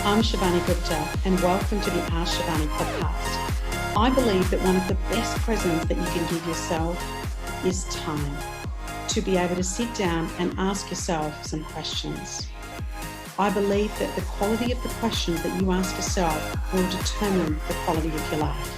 I'm Shivani Gupta and welcome to the Ask Shivani podcast. I believe that one of the best presents that you can give yourself is time to be able to sit down and ask yourself some questions. I believe that the quality of the questions that you ask yourself will determine the quality of your life.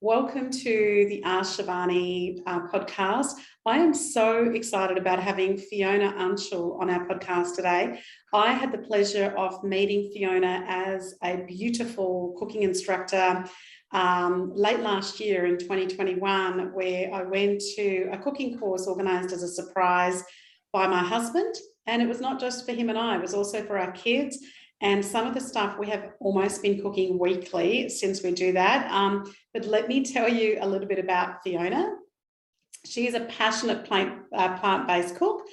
Welcome to the Ask Shivani podcast. I am so excited about having Fiona Anchal on our podcast today. I had the pleasure of meeting Fiona as a beautiful cooking instructor late last year in 2021, where I went to a cooking course organised as a surprise by my husband. And it was not just for him and I, it was also for our kids. And some of the stuff we have almost been cooking weekly since we do that. But let me tell you a little bit about Fiona. She is a passionate plant-based cook.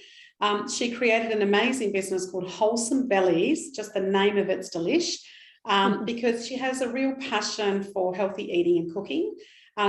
She created an amazing business called Wholesome Bellies, just the name of it's delish, because she has a real passion for healthy eating and cooking.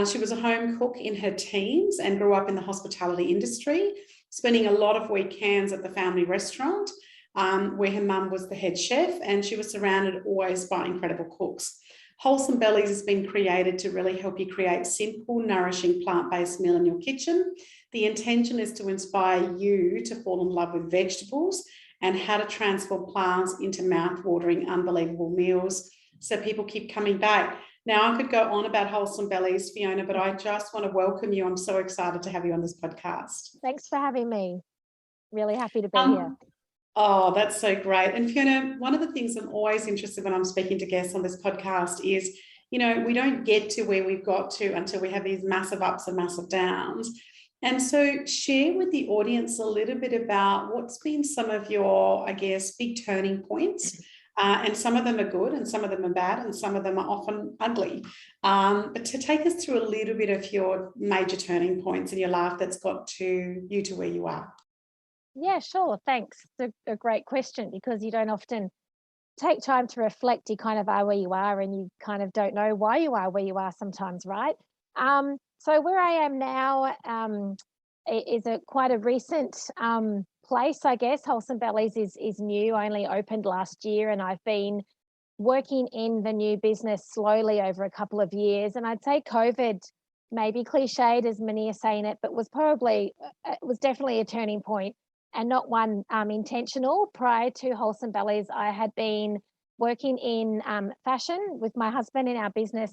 She was a home cook in her teens and grew up in the hospitality industry, spending a lot of weekends at the family restaurant, where her mum was the head chef, and she was surrounded always by incredible cooks. Wholesome Bellies has been created to really help you create simple, nourishing, plant-based meal in your kitchen. The intention is to inspire you to fall in love with vegetables and how to transform plants into mouth-watering, unbelievable meals so people keep coming back. Now, I could go on about Wholesome Bellies, Fiona, but I just want to welcome you. I'm so excited to have you on this podcast. Thanks for having me. Really happy to be here. Oh, that's so great. And Fiona, one of the things I'm always interested when I'm speaking to guests on this podcast is, we don't get to where we've got to until we have these massive ups and massive downs. And so share with the audience a little bit about what's been some of your, big turning points. And some of them are good and some of them are bad and some of them are often ugly. But to take us through a little bit of your major turning points in your life that's got you to where you are. Yeah, sure. Thanks. It's a great question because you don't often take time to reflect. You kind of are where you are and you kind of don't know why you are where you are sometimes, right? So where I am now is quite a recent place, I guess. Wholesome Bellies is new, only opened last year, and I've been working in the new business slowly over a couple of years. And I'd say COVID, maybe cliched as many are saying it, but it was definitely a turning point. And not one intentional. Prior to Wholesome Bellies, I had been working in fashion with my husband in our business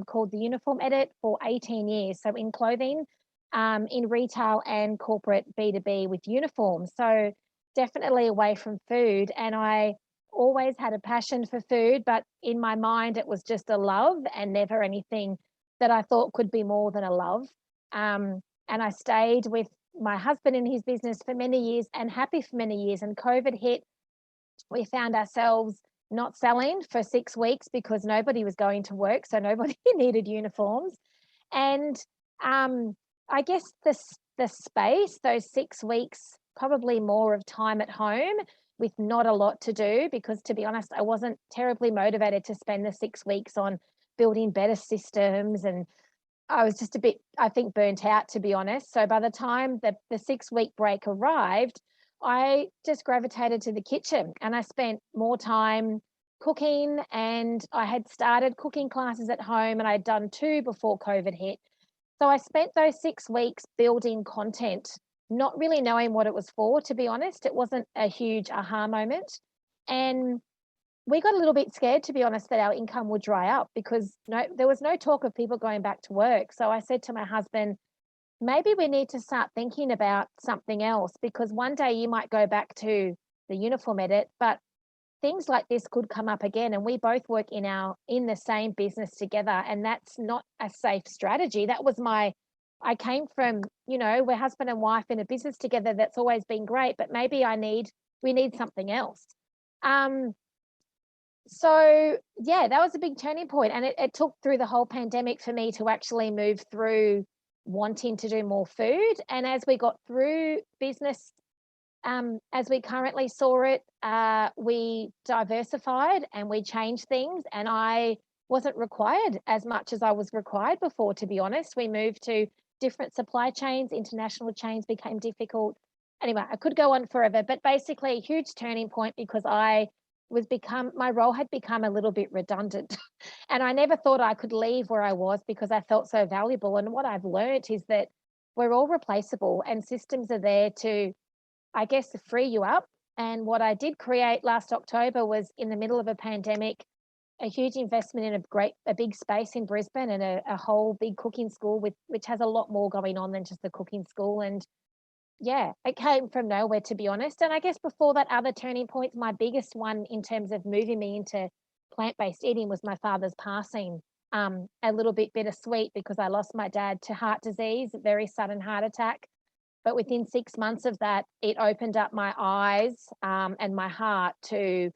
called The Uniform Edit for 18 years. So in clothing, in retail and corporate B2B with uniforms. So definitely away from food. And I always had a passion for food, but in my mind, it was just a love and never anything that I thought could be more than a love. And I stayed with my husband in his business for many years and happy for many years. And COVID hit, we found ourselves not selling for 6 weeks because nobody was going to work. So nobody needed uniforms. And I guess the space, those 6 weeks, probably more of time at home with not a lot to do, because to be honest, I wasn't terribly motivated to spend the 6 weeks on building better systems, and I was just a bit, I think, burnt out, to be honest. So by the time the 6-week break arrived, I just gravitated to the kitchen and I spent more time cooking, and I had started cooking classes at home and I'd done 2 before COVID hit. So I spent those 6 weeks building content, not really knowing what it was for, to be honest. It wasn't a huge aha moment. And we got a little bit scared, to be honest, that our income would dry up because there was no talk of people going back to work. So I said to my husband, maybe we need to start thinking about something else, because one day you might go back to the uniform edit, but things like this could come up again. And we both work in the same business together, and that's not a safe strategy. I came from, we're husband and wife in a business together. That's always been great, but maybe we need something else. So yeah, that was a big turning point. And it took through the whole pandemic for me to actually move through wanting to do more food. And as we got through business, as we currently saw it, we diversified and we changed things. And I wasn't required as much as I was required before, to be honest. We moved to different supply chains, international chains became difficult. anyway, I could go on forever, but basically a huge turning point because my role had become a little bit redundant and I never thought I could leave where I was because I felt so valuable. And what I've learned is that we're all replaceable and systems are there to, I guess, to free you up. And what I did create last October was, in the middle of a pandemic, a huge investment in a big space in Brisbane and a whole big cooking school which has a lot more going on than just the cooking school. And yeah, it came from nowhere, to be honest. And I guess before that, other turning points, my biggest one in terms of moving me into plant-based eating was my father's passing. A little bit bittersweet because I lost my dad to heart disease, a very sudden heart attack. But within 6 months of that, it opened up my eyes and my heart to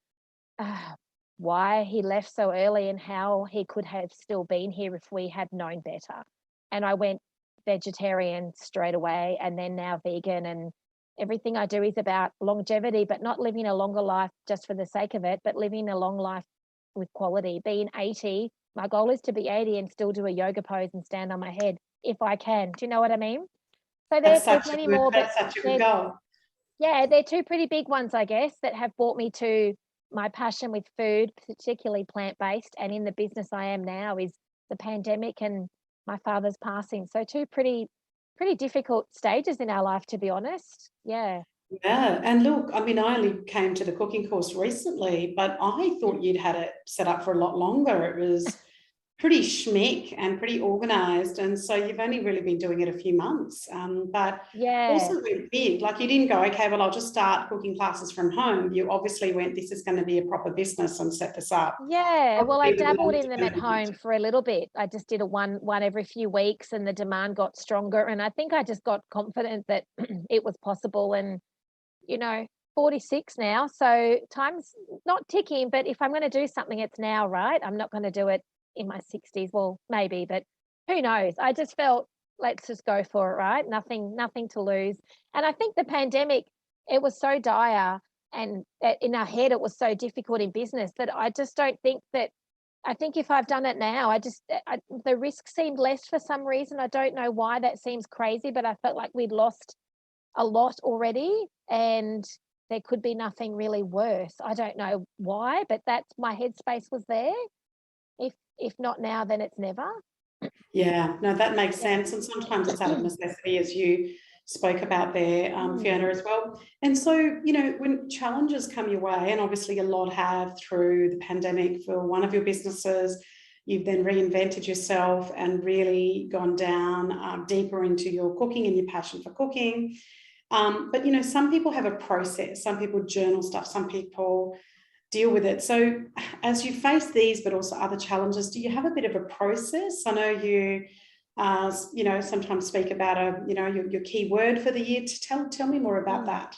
why he left so early and how he could have still been here if we had known better. And I went vegetarian straight away, and then now vegan, and everything I do is about longevity, but not living a longer life just for the sake of it, but living a long life with quality. Being 80, my goal is to be 80 and still do a yoga pose and stand on my head if I can. Do you know what I mean? So there's many more, but that's such a good goal. Yeah, they're two pretty big ones, I guess, that have brought me to my passion with food, particularly plant-based, and in the business I am now is the pandemic and my father's passing. So two pretty difficult stages in our life, to be honest. Yeah. Yeah, and look, I mean, I only came to the cooking course recently, but I thought you'd had it set up for a lot longer. It was pretty schmick and pretty organised, and so you've only really been doing it a few months, but Yeah. also went big. Like, you didn't go, okay, well, I'll just start cooking classes from home. You obviously went, this is going to be a proper business, and set this up. Yeah, well, I Probably with dabbled in them at long-term. home for a little bit. I just did a one every few weeks, and the demand got stronger, and I think I just got confident that it was possible. And 46 now, so time's not ticking, but if I'm going to do something, it's now, right? I'm not going to do it in my 60s. Well, maybe, but who knows? I just felt, let's just go for it, right? Nothing to lose. And I think the pandemic, it was so dire, and in our head it was so difficult in business that I just don't think that, I think if I've done it now, the risk seemed less for some reason. I don't know why. That seems crazy, but I felt like we'd lost a lot already and there could be nothing really worse. I don't know why, but that's, my headspace was there. If not now, then it's never. Yeah, no, that makes Yeah. sense. And sometimes it's out of necessity, as you spoke about there, Fiona, as well. And so, when challenges come your way, and obviously a lot have through the pandemic for one of your businesses, you've then reinvented yourself and really gone down deeper into your cooking and your passion for cooking. But, some people have a process. Some people journal stuff. Some people deal with it. So as you face these, but also other challenges, do you have a bit of a process? I know you, sometimes speak about your key word for the year. Tell me more about that.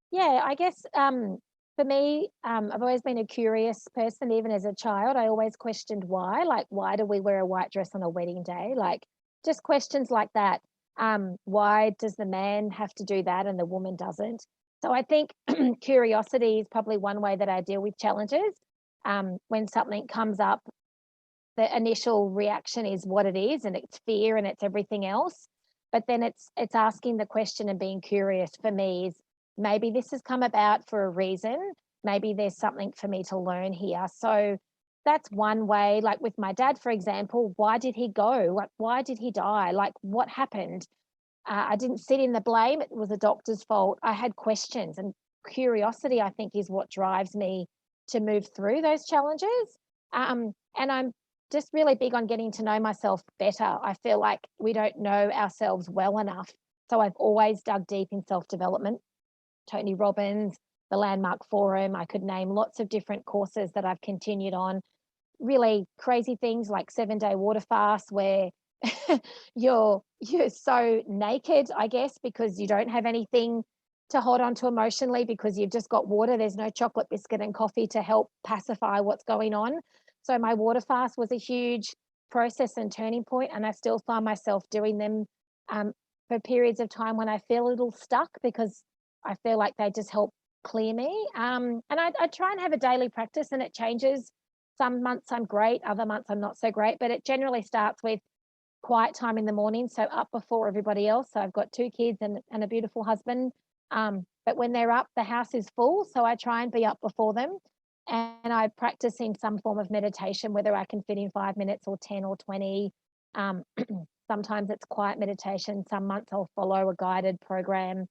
Yeah, I guess for me, I've always been a curious person. Even as a child, I always questioned why. Like, why do we wear a white dress on a wedding day? Like, just questions like that. Why does the man have to do that and the woman doesn't? So I think curiosity is probably one way that I deal with challenges. When something comes up, the initial reaction is what it is, and it's fear and it's everything else. But then it's asking the question and being curious, for me, is maybe this has come about for a reason. Maybe there's something for me to learn here. So that's one way. Like with my dad, for example, why did he go? Like, why did he die? Like, what happened? I didn't sit in the blame. It was the doctor's fault. I had questions, and curiosity, I think, is what drives me to move through those challenges. And I'm just really big on getting to know myself better. I feel like we don't know ourselves well enough. So I've always dug deep in self-development. Tony Robbins, the Landmark Forum. I could name lots of different courses that I've continued on. Really crazy things like 7-day water fast, where you're so naked, I guess, because you don't have anything to hold on to emotionally, because you've just got water. There's no chocolate, biscuit and coffee to help pacify what's going on. So my water fast was a huge process and turning point, and I still find myself doing them for periods of time when I feel a little stuck, because I feel like they just help clear me. And I try and have a daily practice, and it changes. Some months I'm great, other months I'm not so great, but it generally starts with quiet time in the morning, so up before everybody else. So I've got 2 kids and a beautiful husband. But when they're up, the house is full. So I try and be up before them. And I practice in some form of meditation, whether I can fit in 5 minutes or 10 or 20. Sometimes it's quiet meditation. Some months I'll follow a guided program.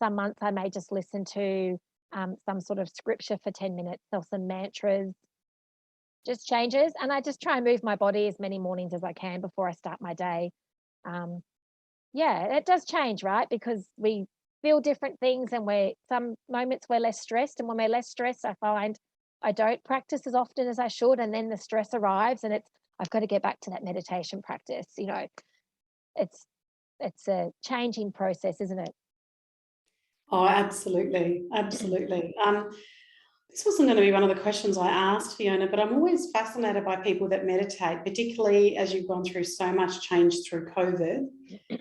Some months I may just listen to some sort of scripture for 10 minutes or some mantras, just changes. And I just try and move my body as many mornings as I can before I start my day. Yeah, it does change, right? Because we feel different things, and some moments we're less stressed. And when we're less stressed, I find I don't practice as often as I should. And then the stress arrives and I've got to get back to that meditation practice. It's a changing process, isn't it? Oh, absolutely. Absolutely. This wasn't going to be one of the questions I asked, Fiona, but I'm always fascinated by people that meditate, particularly as you've gone through so much change through COVID.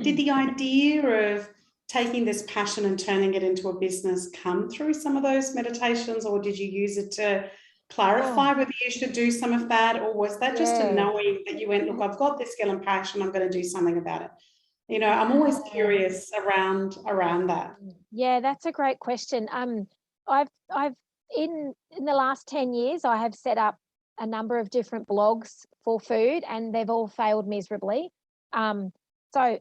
Did the idea of taking this passion and turning it into a business come through some of those meditations, or did you use it to clarify whether you should do some of that, or was that just a knowing that you went, look, I've got this skill and passion, I'm going to do something about it? I'm always curious around that. Yeah, that's a great question. I've in the last 10 years, I have set up a number of different blogs for food, and they've all failed miserably. So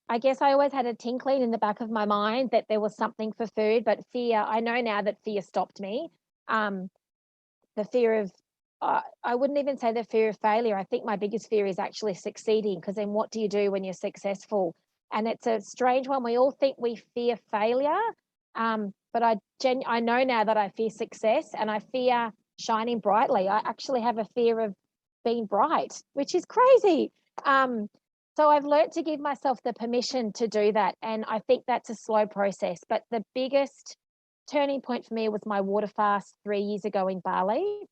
I guess I always had a tinkling in the back of my mind that there was something for food, but I know now that fear stopped me. The fear of, I wouldn't even say the fear of failure. I think my biggest fear is actually succeeding, because then what do you do when you're successful? And it's a strange one. We all think we fear failure, but I know now that I fear success, and I fear shining brightly. I actually have a fear of being bright, which is crazy. So I've learned to give myself the permission to do that. And I think that's a slow process. But the biggest turning point for me was my water fast 3 years ago in Bali,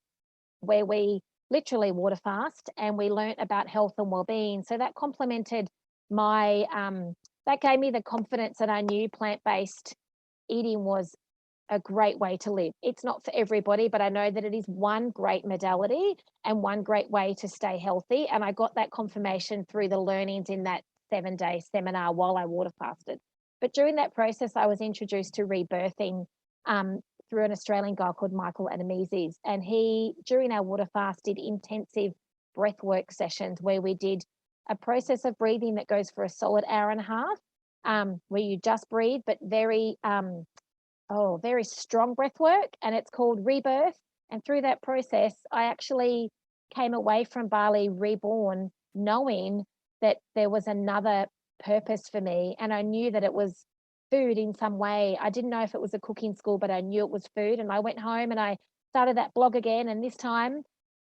where we literally water fast and we learnt about health and well-being. So that complemented that gave me the confidence that I knew plant-based eating was a great way to live. It's not for everybody, but I know that it is one great modality and one great way to stay healthy. And I got that confirmation through the learnings in that 7-day seminar while I water fasted. But during that process, I was introduced to rebirthing through an Australian guy called Michael Adamizes. And he, during our water fast, did intensive breathwork sessions where we did a process of breathing that goes for a solid hour and a half, where you just breathe, but very strong breath work, and it's called Rebirth. And through that process, I actually came away from Bali reborn, knowing that there was another purpose for me. And I knew that it was food in some way. I didn't know if it was a cooking school, but I knew it was food. And I went home and I started that blog again. And this time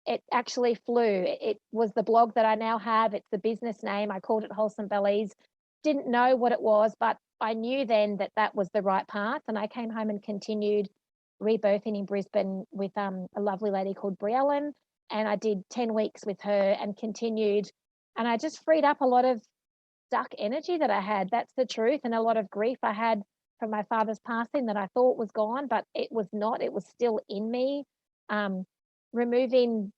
it actually flew. It was the blog that I now have. It's the business name. I called it Wholesome Bellies. Didn't know what it was, but I knew then that that was the right path. And I came home and continued rebirthing in Brisbane with a lovely lady called Briellen. And I did 10 weeks with her and continued. And I just freed up a lot of stuck energy that I had. That's the truth. And a lot of grief I had from my father's passing that I thought was gone, but it was not. It was still in me. Removing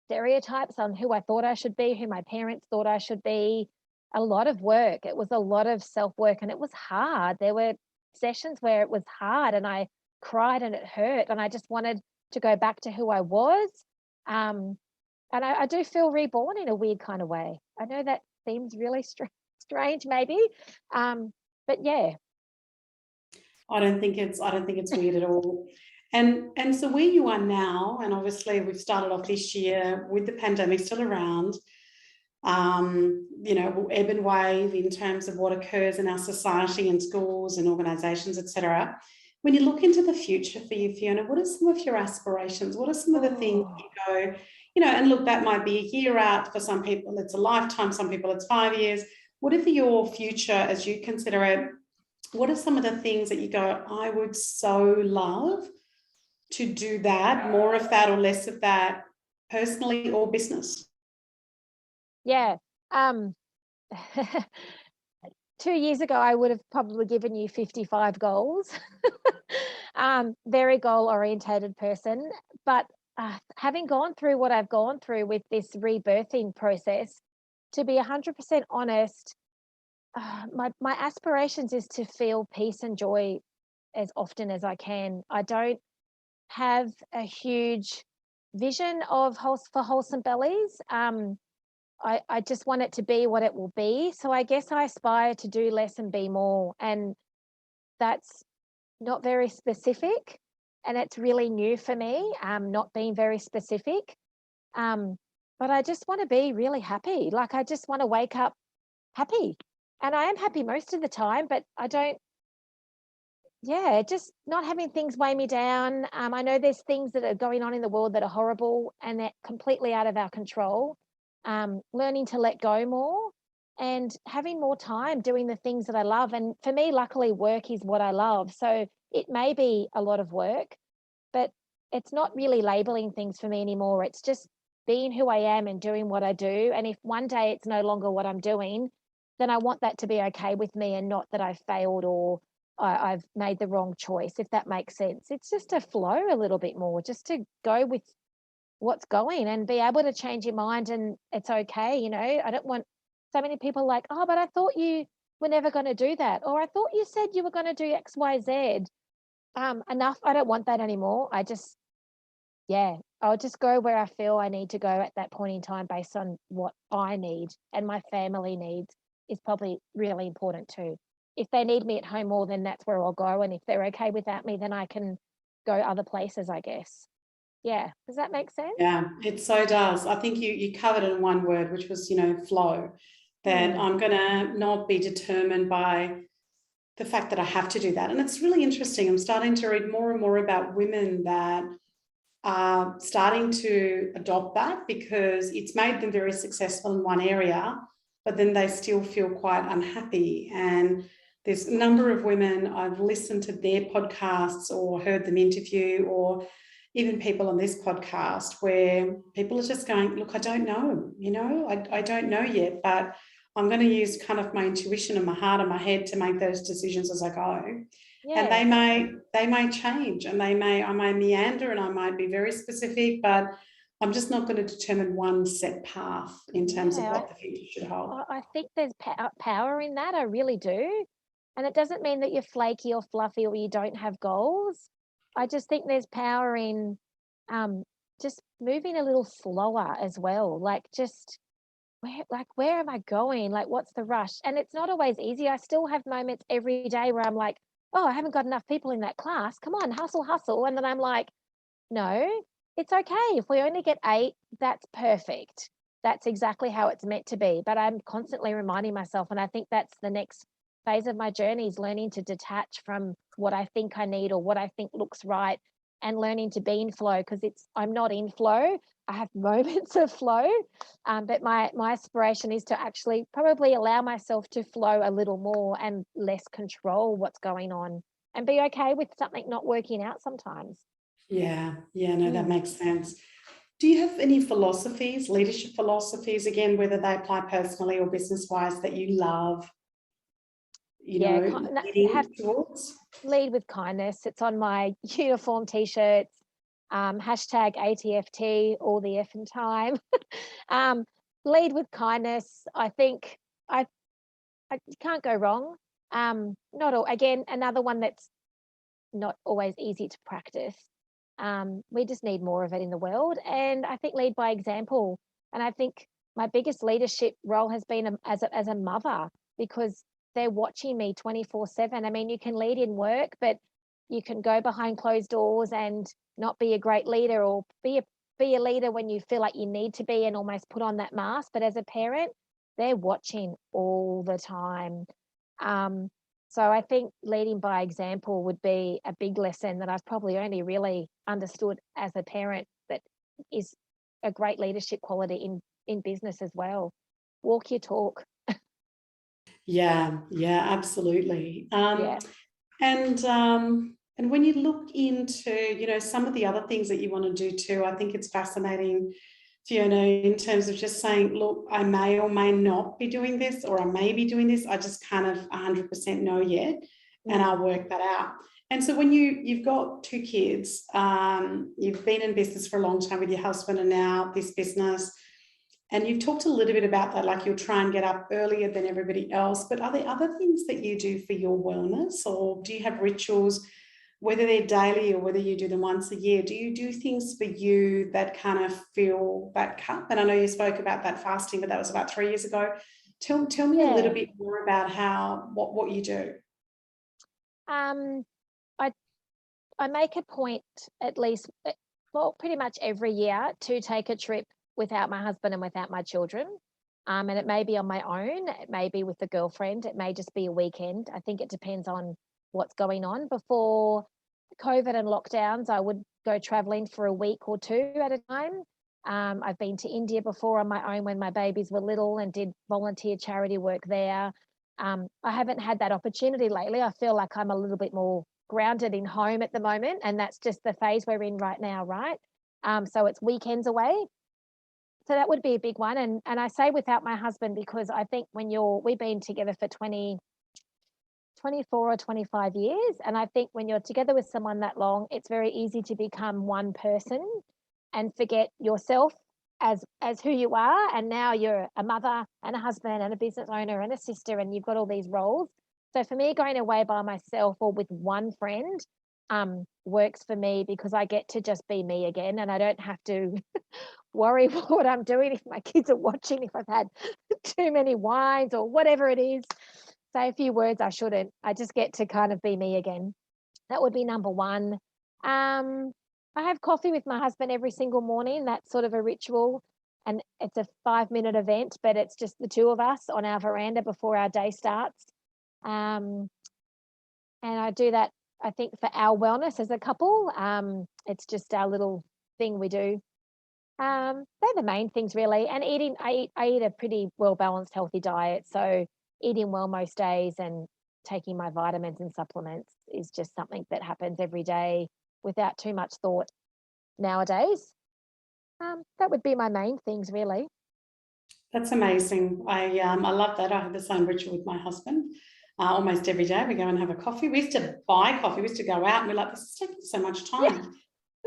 stereotypes on who I thought I should be, who my parents thought I should be. A lot of work. It was a lot of self-work, and it was hard. There were sessions where it was hard and I cried and it hurt, and I just wanted to go back to who I was. And I do feel reborn in a weird kind of way. I know that seems really strange maybe, but yeah. I don't think it's weird at all. And so where you are now, and obviously we've started off this year with the pandemic still around, will ebb and wave in terms of what occurs in our society and schools and organisations, etc. When you look into the future for you, Fiona, what are some of your aspirations? What are some of the things you go, and look, that might be a year out. For some people, it's a lifetime. Some people, it's 5 years. Whatever your future as you consider it, what are some of the things that you go, I would so love to do that, more of that or less of that, personally or business? Yeah. 2 years ago, I would have probably given you 55 goals. Very goal-orientated person. But having gone through what I've gone through with this rebirthing process, to be 100% honest, my aspirations is to feel peace and joy as often as I can. I don't have a huge vision of for Wholesome Bellies. I just want it to be what it will be. So I guess I aspire to do less and be more. And that's not very specific. And it's really new for me, not being very specific. But I just want to be really happy. Like, I just want to wake up happy. And I am happy most of the time, but I don't, just not having things weigh me down. I know there's things that are going on in the world that are horrible and they're completely out of our control. Learning to let go more and having more time doing the things that I love. And for me, luckily, work is what I love. So it may be a lot of work, but it's not really labeling things for me anymore. It's just being who I am and doing what I do. And if one day it's no longer what I'm doing, then I want that to be okay with me and not that I've failed or I've made the wrong choice, if that makes sense. It's just to flow a little bit more, just to go with what's going and be able to change your mind, and it's okay. I don't want so many people like, oh, but I thought you were never going to do that, or I thought you said you were going to do XYZ. Enough. I don't want that anymore. I'll just go where I feel I need to go at that point in time based on what I need and my family needs is probably really important too. If they need me at home more, then that's where I'll go. And if they're okay without me, then I can go other places, I guess. Yeah. Does that make sense? Yeah, it so does. I think you covered it in one word, which was, flow, that I'm going to not be determined by the fact that I have to do that. And it's really interesting. I'm starting to read more and more about women that are starting to adopt that because it's made them very successful in one area, but then they still feel quite unhappy. And there's a number of women, I've listened to their podcasts or heard them interview, or even people on this podcast, where people are just going, look, I don't know, I don't know yet, but I'm going to use kind of my intuition and my heart and my head to make those decisions as I go. Yeah. And they may change, and I may meander, and I might be very specific, but I'm just not going to determine one set path in terms of what the future should hold. I think there's power in that. I really do. And it doesn't mean that you're flaky or fluffy or you don't have goals. I just think there's power in just moving a little slower as well. Like, just where am I going? Like, what's the rush? And it's not always easy. I still have moments every day where I'm like, oh, I haven't got enough people in that class. Come on, hustle, hustle. And then I'm like, no, it's okay. If we only get 8, that's perfect. That's exactly how it's meant to be. But I'm constantly reminding myself, and I think that's the next phase of my journey, is learning to detach from what I think I need or what I think looks right, and learning to be in flow, because I'm not in flow. I have moments of flow, but my aspiration is to actually probably allow myself to flow a little more and less control what's going on, and be okay with something not working out sometimes. Yeah, no, that makes sense. Do you have any philosophies, leadership philosophies, again, whether they apply personally or business-wise, that you love, leading towards? Lead with kindness. It's on my uniform T-shirts. Hashtag ATFT all the effing time. Lead with kindness. I think I can't go wrong. Not all. Again, another one that's not always easy to practice. We just need more of it in the world. And I think lead by example. And I think my biggest leadership role has been as a mother, because they're watching me 24/7. I mean, you can lead in work, but you can go behind closed doors and not be a great leader, or be a leader when you feel like you need to be and almost put on that mask. But as a parent, they're watching all the time. So I think leading by example would be a big lesson that I've probably only really understood as a parent, that is a great leadership quality in business as well. Walk your talk. Yeah, absolutely. And when you look into, some of the other things that you want to do too, I think it's fascinating, Fiona, in terms of just saying, look, I may or may not be doing this, or I may be doing this. I just kind of 100% know yet, and I'll work that out. And so when you've got 2 kids, you've been in business for a long time with your husband, and now this business, and you've talked a little bit about that, like you'll try and get up earlier than everybody else, but are there other things that you do for your wellness, or do you have rituals whether they're daily or whether you do them once a year, do you do things for you that kind of fill that cup? And I know you spoke about that fasting, but that was about 3 years ago. Tell me a little bit more about what you do. I I make a point at least, well, pretty much every year to take a trip without my husband and without my children. And it may be on my own, it may be with a girlfriend, it may just be a weekend. I think it depends on what's going on. Before COVID and lockdowns, I would go traveling for a week or two at a time. I've been to India before on my own when my babies were little and did volunteer charity work there. I haven't had that opportunity lately. I feel like I'm a little bit more grounded in home at the moment, and that's just the phase we're in right now, right? So it's weekends away. So that would be a big one. And I say without my husband because I think we've been together for 24 or 25 years. And I think when you're together with someone that long, it's very easy to become one person and forget yourself as who you are. And now you're a mother and a husband and a business owner and a sister, and you've got all these roles. So for me, going away by myself or with one friend works for me because I get to just be me again, and I don't have to worry what I'm doing if my kids are watching, if I've had too many wines or whatever it is. Say a few words I shouldn't. I just get to kind of be me again. That would be number one. I have coffee with my husband every single morning. That's sort of a ritual. And it's a 5-minute event, but it's just the two of us on our veranda before our day starts. And I do that, I think, for our wellness as a couple. It's just our little thing we do. They're the main things really. And I eat a pretty well-balanced, healthy diet. So eating well most days and taking my vitamins and supplements is just something that happens every day without too much thought nowadays. That would be my main things really. That's amazing. I love that. I have the same ritual with my husband. Almost every day we go and have a coffee. We used to buy coffee. We used to go out and we're like, this is taking so much time.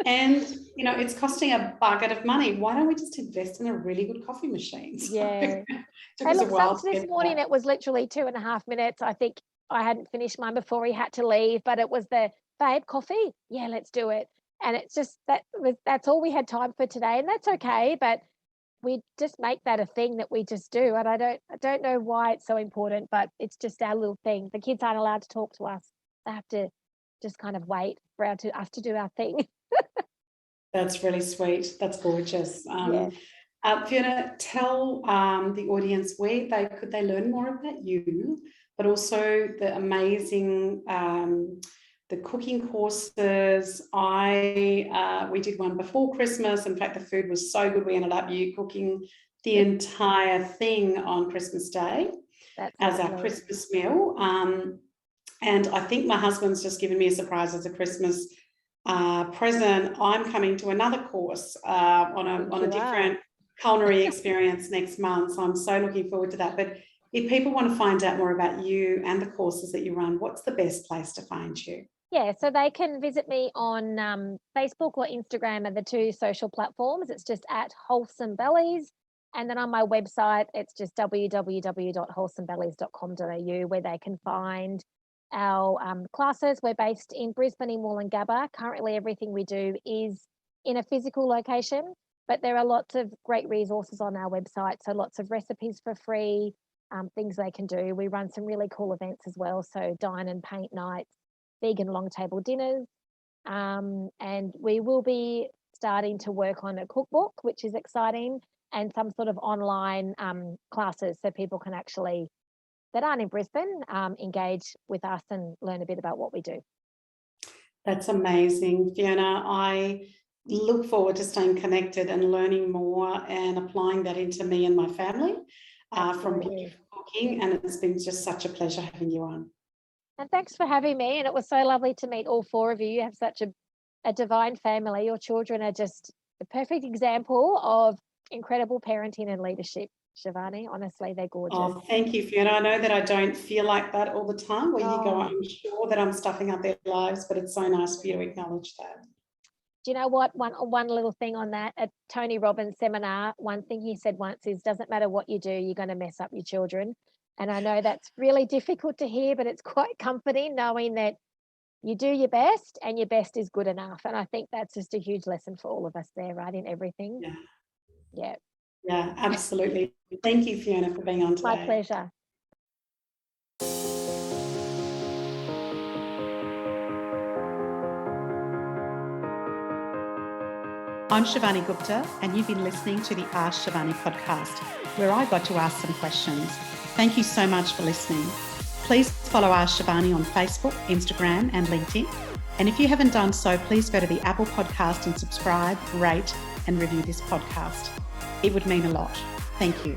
And, it's costing a bucket of money. Why don't we just invest in a really good coffee machine? Yeah. Took us a while to this get morning that. it was literally 2.5 minutes. I think I hadn't finished mine before he had to leave, but it was babe, coffee? Yeah, let's do it. And it's just that's all we had time for today. And that's okay. But we just make that a thing that we just do. And I don't know why it's so important, but it's just our little thing. The kids aren't allowed to talk to us. They have to just kind of wait for us to do our thing. That's really sweet. That's gorgeous. Yeah. Fiona, tell the audience where could they learn more about you, but also the amazing the cooking courses. We did one before Christmas. In fact, the food was so good. We ended up cooking the entire thing on Christmas Day as our Christmas meal. And I think my husband's just given me a surprise as a Christmas present. I'm coming to another course on a different culinary experience next month. So I'm so looking forward to that. But if people want to find out more about you and the courses that you run, what's the best place to find you? Yeah, so they can visit me on Facebook or Instagram are the two social platforms. It's just at Wholesome Bellies. And then on my website, it's just www.wholesomebellies.com.au where they can find our classes. We're based in Brisbane, in Wollongabba. Currently, everything we do is in a physical location, but there are lots of great resources on our website. So lots of recipes for free, things they can do. We run some really cool events as well. So dine and paint nights, vegan long table dinners, and we will be starting to work on a cookbook, which is exciting, and some sort of online classes so people can actually, that aren't in Brisbane, engage with us and learn a bit about what we do. That's amazing, Fiona. I look forward to staying connected and learning more and applying that into me and my family from beautiful cooking, and it's been just such a pleasure having you on. And thanks for having me. And it was so lovely to meet all four of you. You have such a divine family. Your children are just a perfect example of incredible parenting and leadership, Shivani. Honestly, they're gorgeous. Oh, thank you, Fiona. I know that I don't feel like that all the time. Where you go, I'm sure that I'm stuffing up their lives, but it's so nice for you to acknowledge that. Do you know what? One little thing on that, at Tony Robbins' seminar, one thing he said once is, doesn't matter what you do, you're going to mess up your children. And I know that's really difficult to hear, but it's quite comforting knowing that You do your best, and your best is good enough. And I think that's just a huge lesson for all of us there, right, in everything. Yeah. Yeah. Yeah, absolutely. Thank you, Fiona, for being on today. My pleasure. I'm Shivani Gupta, and you've been listening to the Ask Shivani podcast, where I got to ask some questions. Thank you so much for listening. Please follow Ask Shivani on Facebook, Instagram, and LinkedIn. And if you haven't done so, please go to the Apple podcast and subscribe, rate, and review this podcast. It would mean a lot. Thank you.